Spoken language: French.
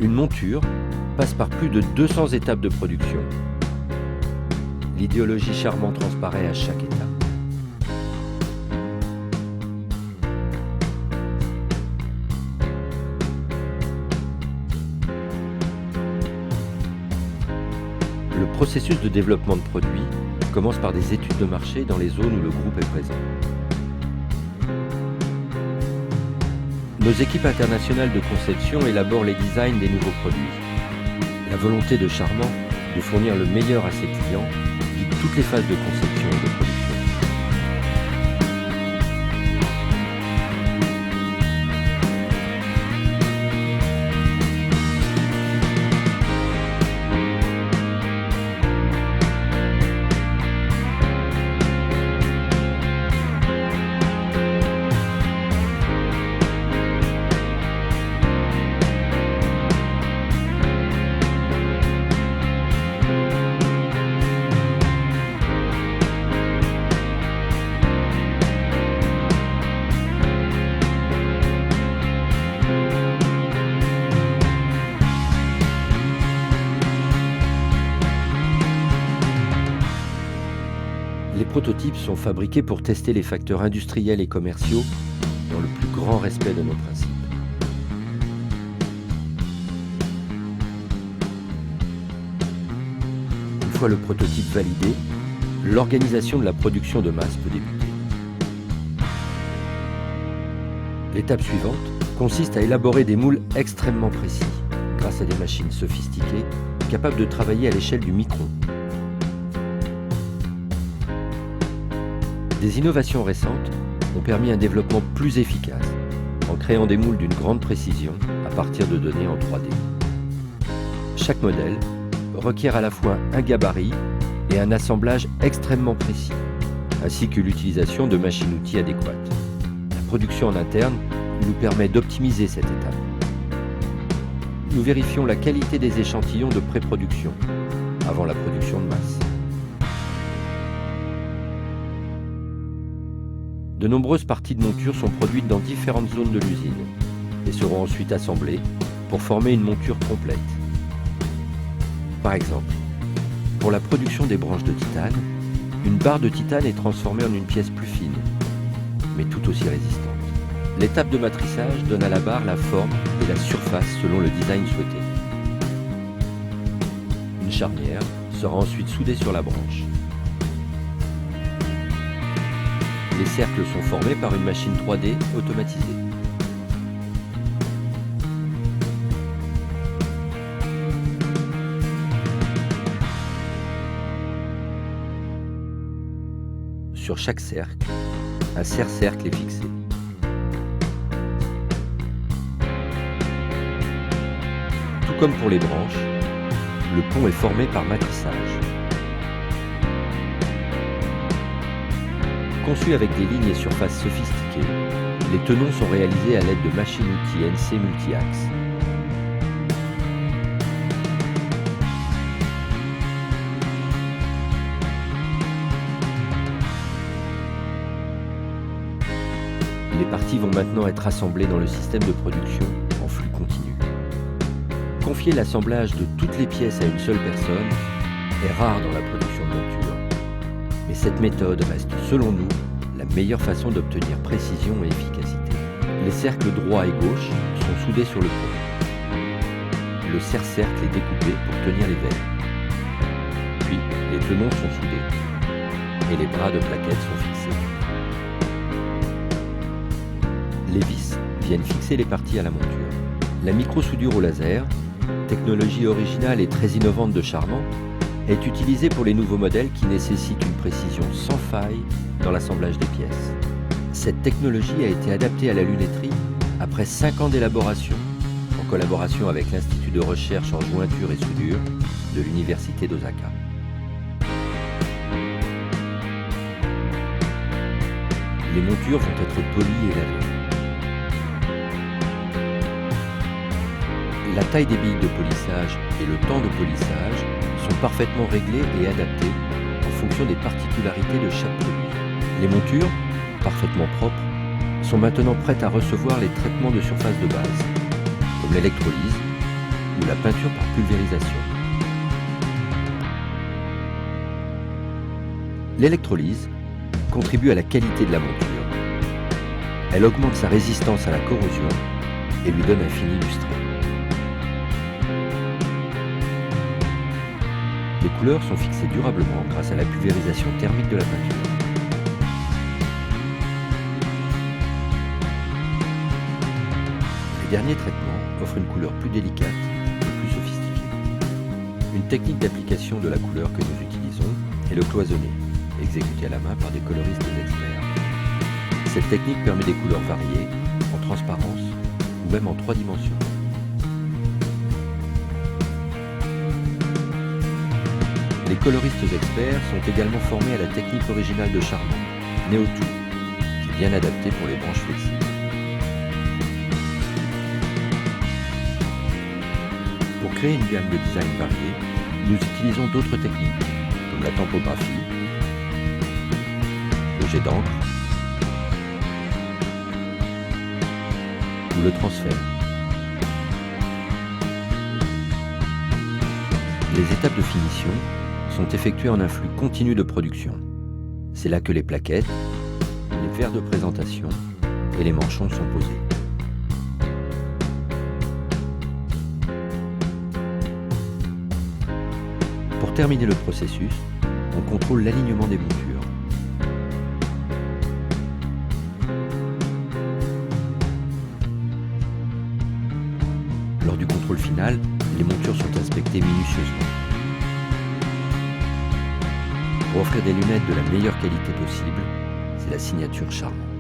Une monture passe par plus de 200 étapes de production. L'idéologie Charmant transparaît à chaque étape. Le processus de développement de produits commence par des études de marché dans les zones où le groupe est présent. Nos équipes internationales de conception élaborent les designs des nouveaux produits. La volonté de Charmant de fournir le meilleur à ses clients guide toutes les phases de conception et de production. Les prototypes sont fabriqués pour tester les facteurs industriels et commerciaux dans le plus grand respect de nos principes. Une fois le prototype validé, l'organisation de la production de masse peut débuter. L'étape suivante consiste à élaborer des moules extrêmement précis, grâce à des machines sophistiquées capables de travailler à l'échelle du micron. Des innovations récentes ont permis un développement plus efficace en créant des moules d'une grande précision à partir de données en 3D. Chaque modèle requiert à la fois un gabarit et un assemblage extrêmement précis, ainsi que l'utilisation de machines-outils adéquates. La production en interne nous permet d'optimiser cette étape. Nous vérifions la qualité des échantillons de pré-production avant la production de masse. De nombreuses parties de monture sont produites dans différentes zones de l'usine et seront ensuite assemblées pour former une monture complète. Par exemple, pour la production des branches de titane, une barre de titane est transformée en une pièce plus fine, mais tout aussi résistante. L'étape de matrissage donne à la barre la forme et la surface selon le design souhaité. Une charnière sera ensuite soudée sur la branche. Les cercles sont formés par une machine 3D automatisée. Sur chaque cercle, un serre-cercle est fixé. Tout comme pour les branches, le pont est formé par matrissage. Conçus avec des lignes et surfaces sophistiquées, les tenons sont réalisés à l'aide de machines-outils NC multi-axes. Les parties vont maintenant être assemblées dans le système de production en flux continu. Confier l'assemblage de toutes les pièces à une seule personne est rare dans la production de monture. Mais cette méthode reste, selon nous, la meilleure façon d'obtenir précision et efficacité. Les cercles droit et gauche sont soudés sur le pont. Le serre-cercle est découpé pour tenir les verres. Puis, les tenons sont soudés et les bras de plaquettes sont fixés. Les vis viennent fixer les parties à la monture. La micro-soudure au laser, technologie originale et très innovante de Charmant, est utilisée pour les nouveaux modèles qui nécessitent une précision sans faille dans l'assemblage des pièces. Cette technologie a été adaptée à la lunetterie après 5 ans d'élaboration, en collaboration avec l'Institut de recherche en jointure et soudure de l'Université d'Osaka. Les montures vont être polies et lavées. La taille des billes de polissage et le temps de polissage sont parfaitement réglés et adaptés en fonction des particularités de chaque produit. Les montures, parfaitement propres, sont maintenant prêtes à recevoir les traitements de surface de base, comme l'électrolyse, ou la peinture par pulvérisation. L'électrolyse contribue à la qualité de la monture. Elle augmente sa résistance à la corrosion et lui donne un fini lustré. Les couleurs sont fixées durablement grâce à la pulvérisation thermique de la peinture. Les derniers traitements offrent une couleur plus délicate et plus sophistiquée. Une technique d'application de la couleur que nous utilisons est le cloisonné, exécuté à la main par des coloristes experts. Cette technique permet des couleurs variées, en transparence ou même en 3 dimensions. Les coloristes experts sont également formés à la technique originale de Charmant, Neo2, qui est bien adaptée pour les branches flexibles. Pour créer une gamme de design variée, nous utilisons d'autres techniques, comme la tempographie, le jet d'encre ou le transfert. Les étapes de finition sont effectuées en un flux continu de production. C'est là que les plaquettes, les verres de présentation et les manchons sont posés. Pour terminer le processus, on contrôle l'alignement des montures. Lors du contrôle final, les montures sont inspectées minutieusement. Pour offrir des lunettes de la meilleure qualité possible, c'est la signature Charmant.